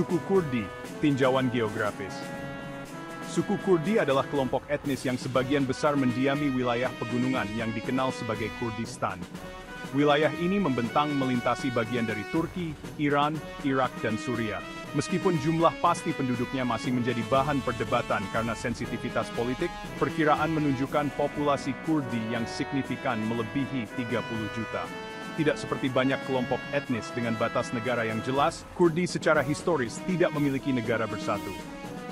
Suku Kurdi, tinjauan geografis. Suku Kurdi adalah kelompok etnis yang sebagian besar mendiami wilayah pegunungan yang dikenal sebagai Kurdistan. Wilayah ini membentang melintasi bagian dari Turki, Iran, Irak, dan Suriah. Meskipun jumlah pasti penduduknya masih menjadi bahan perdebatan karena sensitivitas politik, perkiraan menunjukkan populasi Kurdi yang signifikan melebihi 30 juta. Tidak seperti banyak kelompok etnis dengan batas negara yang jelas, Kurdi secara historis tidak memiliki negara bersatu.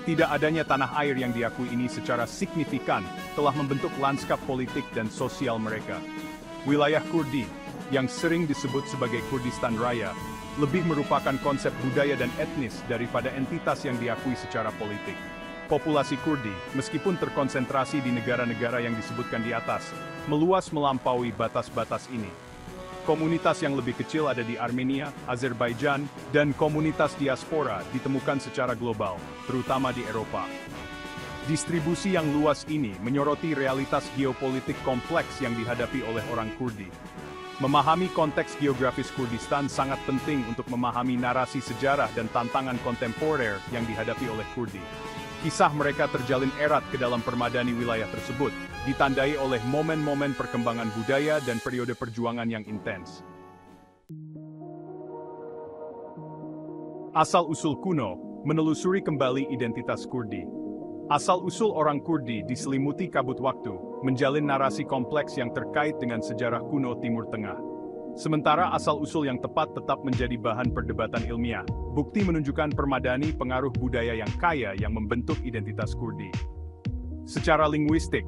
Tidak adanya tanah air yang diakui ini secara signifikan telah membentuk lanskap politik dan sosial mereka. Wilayah Kurdi, yang sering disebut sebagai Kurdistan Raya, lebih merupakan konsep budaya dan etnis daripada entitas yang diakui secara politik. Populasi Kurdi, meskipun terkonsentrasi di negara-negara yang disebutkan di atas, meluas melampaui batas-batas ini. Komunitas yang lebih kecil ada di Armenia, Azerbaijan, dan komunitas diaspora ditemukan secara global, terutama di Eropa. Distribusi yang luas ini menyoroti realitas geopolitik kompleks yang dihadapi oleh orang Kurdi. Memahami konteks geografis Kurdistan sangat penting untuk memahami narasi sejarah dan tantangan kontemporer yang dihadapi oleh Kurdi. Kisah mereka terjalin erat ke dalam permadani wilayah tersebut, ditandai oleh momen-momen perkembangan budaya dan periode perjuangan yang intens. Asal-usul kuno, menelusuri kembali identitas Kurdi. Asal-usul orang Kurdi diselimuti kabut waktu, menjalin narasi kompleks yang terkait dengan sejarah kuno Timur Tengah. Sementara asal-usul yang tepat tetap menjadi bahan perdebatan ilmiah, bukti menunjukkan permadani pengaruh budaya yang kaya yang membentuk identitas Kurdi. Secara linguistik,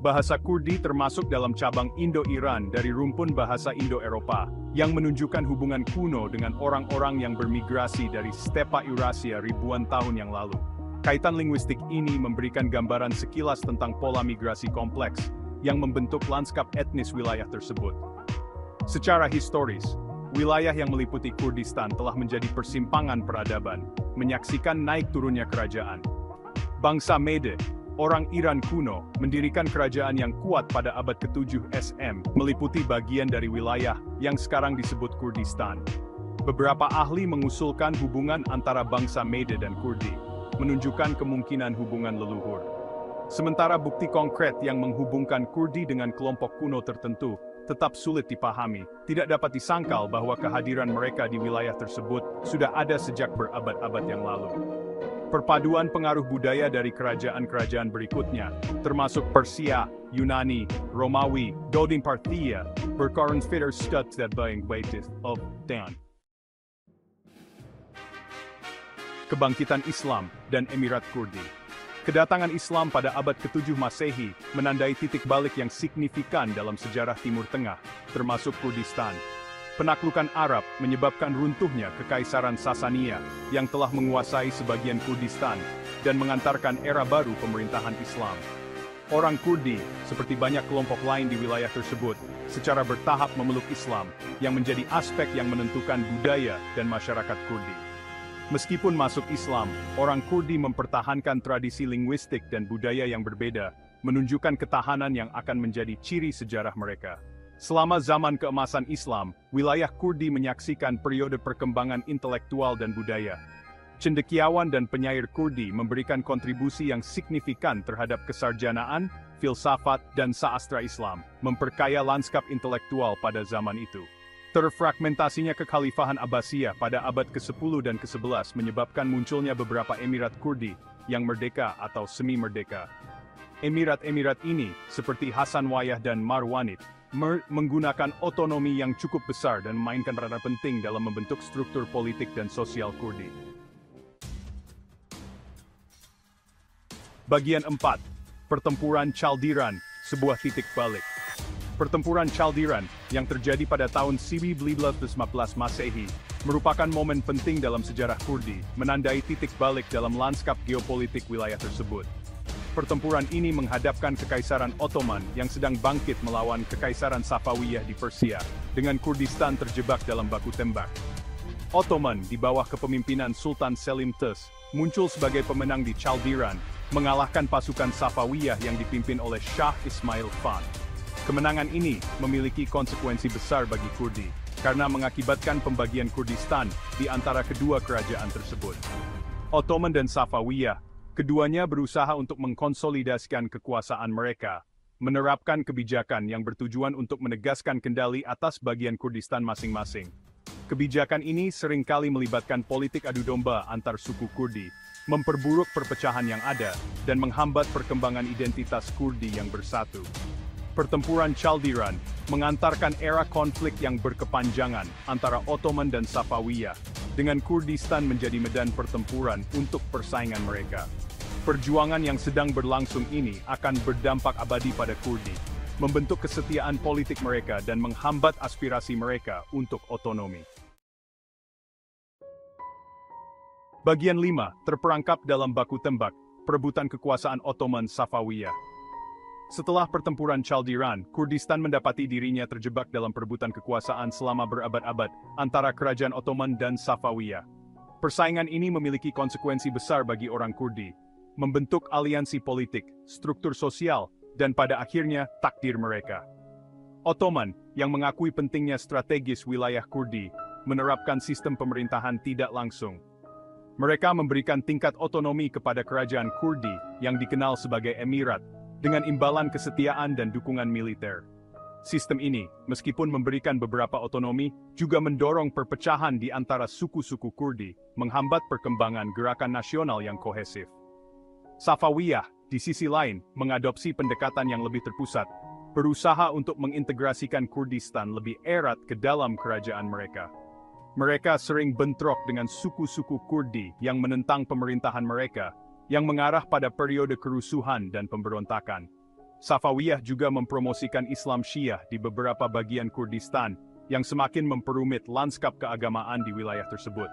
bahasa Kurdi termasuk dalam cabang Indo-Iran dari rumpun bahasa Indo-Eropa, yang menunjukkan hubungan kuno dengan orang-orang yang bermigrasi dari stepa Eurasia ribuan tahun yang lalu. Kaitan linguistik ini memberikan gambaran sekilas tentang pola migrasi kompleks yang membentuk lanskap etnis wilayah tersebut. Secara historis, wilayah yang meliputi Kurdistan telah menjadi persimpangan peradaban, menyaksikan naik turunnya kerajaan. Bangsa Mede, orang Iran kuno, mendirikan kerajaan yang kuat pada abad ke-7 SM, meliputi bagian dari wilayah yang sekarang disebut Kurdistan. Beberapa ahli mengusulkan hubungan antara bangsa Mede dan Kurdi, menunjukkan kemungkinan hubungan leluhur. Sementara bukti konkret yang menghubungkan Kurdi dengan kelompok kuno tertentu tetap sulit dipahami, tidak dapat disangkal bahwa kehadiran mereka di wilayah tersebut sudah ada sejak berabad-abad yang lalu. Perpaduan pengaruh budaya dari kerajaan-kerajaan berikutnya, termasuk Persia, Yunani, Romawi, Dodin Parthia, berkonfeder stad sebagai basis of Dan. Kebangkitan Islam dan Emirat Kurdi. Kedatangan Islam pada abad ke-7 Masehi menandai titik balik yang signifikan dalam sejarah Timur Tengah, termasuk Kurdistan. Penaklukan Arab menyebabkan runtuhnya Kekaisaran Sasania yang telah menguasai sebagian Kurdistan dan mengantarkan era baru pemerintahan Islam. Orang Kurdi, seperti banyak kelompok lain di wilayah tersebut, secara bertahap memeluk Islam, yang menjadi aspek yang menentukan budaya dan masyarakat Kurdi. Meskipun masuk Islam, orang Kurdi mempertahankan tradisi linguistik dan budaya yang berbeda, menunjukkan ketahanan yang akan menjadi ciri sejarah mereka. Selama zaman keemasan Islam, wilayah Kurdi menyaksikan periode perkembangan intelektual dan budaya. Cendekiawan dan penyair Kurdi memberikan kontribusi yang signifikan terhadap kesarjanaan, filsafat, dan sastra Islam, memperkaya lanskap intelektual pada zaman itu. Terfragmentasinya kekhalifahan Abbasiyah pada abad ke-10 dan ke-11 menyebabkan munculnya beberapa emirat Kurdi yang merdeka atau semi-merdeka. Emirat-emirat ini, seperti Hasanwayah dan Marwanid, menggunakan otonomi yang cukup besar dan memainkan peran penting dalam membentuk struktur politik dan sosial Kurdi. Bagian 4. Pertempuran Chaldiran, sebuah titik balik. Pertempuran Chaldiran, yang terjadi pada tahun 1915 Masehi, merupakan momen penting dalam sejarah Kurdi, menandai titik balik dalam lanskap geopolitik wilayah tersebut. Pertempuran ini menghadapkan Kekaisaran Ottoman yang sedang bangkit melawan Kekaisaran Safawiyah di Persia, dengan Kurdistan terjebak dalam baku tembak. Ottoman di bawah kepemimpinan Sultan Selim Tus, muncul sebagai pemenang di Chaldiran, mengalahkan pasukan Safawiyah yang dipimpin oleh Shah Ismail Khan. Kemenangan ini memiliki konsekuensi besar bagi Kurdi. karena mengakibatkan pembagian Kurdistan di antara kedua kerajaan tersebut. Ottoman dan Safawiyah, keduanya berusaha untuk mengkonsolidasikan kekuasaan mereka, menerapkan kebijakan yang bertujuan untuk menegaskan kendali atas bagian Kurdistan masing-masing. Kebijakan ini seringkali melibatkan politik adu domba antar suku Kurdi, memperburuk perpecahan yang ada, dan menghambat perkembangan identitas Kurdi yang bersatu. Pertempuran Chaldiran mengantarkan era konflik yang berkepanjangan antara Ottoman dan Safawiyah, dengan Kurdistan menjadi medan pertempuran untuk persaingan mereka. Perjuangan yang sedang berlangsung ini akan berdampak abadi pada Kurdi, membentuk kesetiaan politik mereka dan menghambat aspirasi mereka untuk otonomi. Bagian 5, terperangkap dalam baku tembak, perebutan kekuasaan Ottoman-Safawiyah. Setelah pertempuran Chaldiran, Kurdistan mendapati dirinya terjebak dalam perebutan kekuasaan selama berabad-abad antara kerajaan Ottoman dan Safawiyah. Persaingan ini memiliki konsekuensi besar bagi orang Kurdi, membentuk aliansi politik, struktur sosial, dan pada akhirnya takdir mereka. Ottoman, yang mengakui pentingnya strategis wilayah Kurdi, menerapkan sistem pemerintahan tidak langsung. Mereka memberikan tingkat otonomi kepada kerajaan Kurdi yang dikenal sebagai Emirat, dengan imbalan kesetiaan dan dukungan militer. Sistem ini, meskipun memberikan beberapa otonomi, juga mendorong perpecahan di antara suku-suku Kurdi, menghambat perkembangan gerakan nasional yang kohesif. Safawiyah, di sisi lain, mengadopsi pendekatan yang lebih terpusat, berusaha untuk mengintegrasikan Kurdistan lebih erat ke dalam kerajaan mereka. Mereka sering bentrok dengan suku-suku Kurdi yang menentang pemerintahan mereka, yang mengarah pada periode kerusuhan dan pemberontakan. Safawiyah juga mempromosikan Islam Syiah di beberapa bagian Kurdistan, yang semakin memperumit lanskap keagamaan di wilayah tersebut.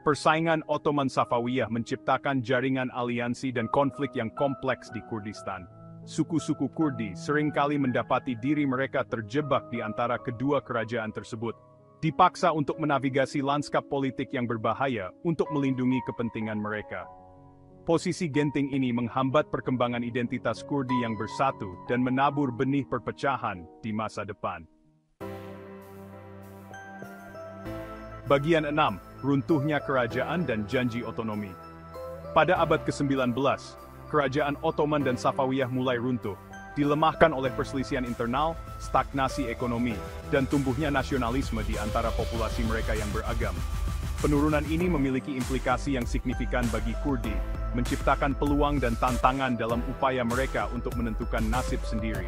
Persaingan Ottoman-Safawiyah menciptakan jaringan aliansi dan konflik yang kompleks di Kurdistan. Suku-suku Kurdi seringkali mendapati diri mereka terjebak di antara kedua kerajaan tersebut, dipaksa untuk menavigasi lanskap politik yang berbahaya untuk melindungi kepentingan mereka. Posisi genting ini menghambat perkembangan identitas Kurdi yang bersatu dan menabur benih perpecahan di masa depan. Bagian 6. Runtuhnya kerajaan dan janji otonomi. Pada abad ke-19, kerajaan Ottoman dan Safawiyah mulai runtuh, dilemahkan oleh perselisihan internal, stagnasi ekonomi, dan tumbuhnya nasionalisme di antara populasi mereka yang beragam. Penurunan ini memiliki implikasi yang signifikan bagi Kurdi, menciptakan peluang dan tantangan dalam upaya mereka untuk menentukan nasib sendiri.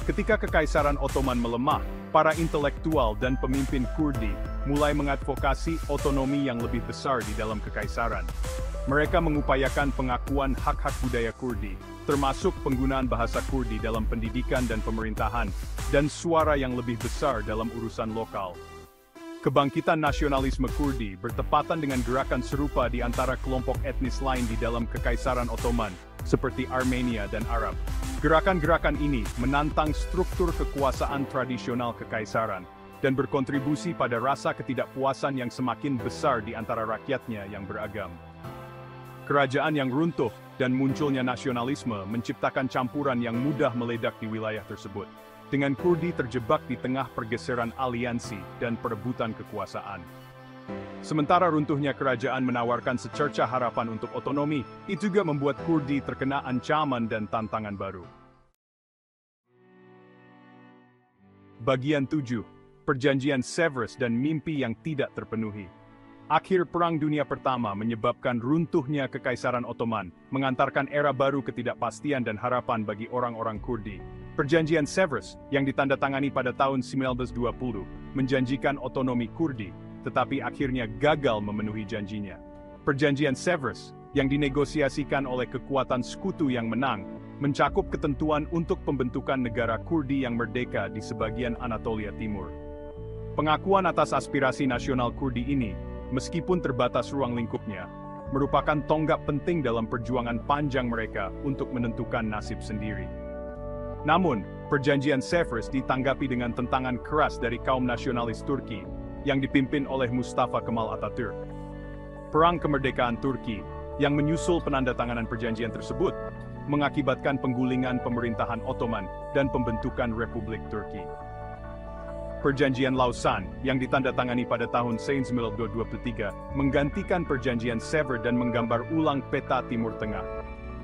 Ketika Kekaisaran Ottoman melemah, para intelektual dan pemimpin Kurdi mulai mengadvokasi otonomi yang lebih besar di dalam kekaisaran. Mereka mengupayakan pengakuan hak-hak budaya Kurdi, termasuk penggunaan bahasa Kurdi dalam pendidikan dan pemerintahan, dan suara yang lebih besar dalam urusan lokal. Kebangkitan nasionalisme Kurdi bertepatan dengan gerakan serupa di antara kelompok etnis lain di dalam Kekaisaran Ottoman, seperti Armenia dan Arab. Gerakan-gerakan ini menantang struktur kekuasaan tradisional kekaisaran, dan berkontribusi pada rasa ketidakpuasan yang semakin besar di antara rakyatnya yang beragam. Kerajaan yang runtuh dan munculnya nasionalisme menciptakan campuran yang mudah meledak di wilayah tersebut, dengan Kurdi terjebak di tengah pergeseran aliansi dan perebutan kekuasaan. Sementara runtuhnya kerajaan menawarkan secercah harapan untuk otonomi, itu juga membuat Kurdi terkena ancaman dan tantangan baru. Bagian 7. Perjanjian Sevres dan mimpi yang tidak terpenuhi. Akhir Perang Dunia Pertama menyebabkan runtuhnya Kekaisaran Ottoman, mengantarkan era baru ketidakpastian dan harapan bagi orang-orang Kurdi. Perjanjian Sevres, yang ditandatangani pada tahun 1920, menjanjikan otonomi Kurdi, tetapi akhirnya gagal memenuhi janjinya. Perjanjian Sevres, yang dinegosiasikan oleh kekuatan sekutu yang menang, mencakup ketentuan untuk pembentukan negara Kurdi yang merdeka di sebagian Anatolia Timur. Pengakuan atas aspirasi nasional Kurdi ini, meskipun terbatas ruang lingkupnya, merupakan tonggak penting dalam perjuangan panjang mereka untuk menentukan nasib sendiri. Namun, perjanjian Sevres ditanggapi dengan tentangan keras dari kaum nasionalis Turki, yang dipimpin oleh Mustafa Kemal Atatürk. Perang kemerdekaan Turki, yang menyusul penandatanganan perjanjian tersebut, mengakibatkan penggulingan pemerintahan Ottoman dan pembentukan Republik Turki. Perjanjian Lausanne, yang ditandatangani pada tahun 1923, menggantikan Perjanjian Sèvres dan menggambar ulang peta Timur Tengah.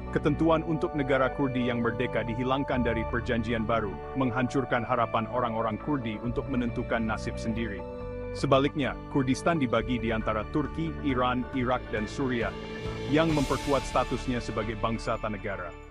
Ketentuan untuk negara Kurdi yang merdeka dihilangkan dari Perjanjian baru, menghancurkan harapan orang-orang Kurdi untuk menentukan nasib sendiri. Sebaliknya, Kurdistan dibagi di antara Turki, Iran, Irak dan Suriah, yang memperkuat statusnya sebagai bangsa tanah negara.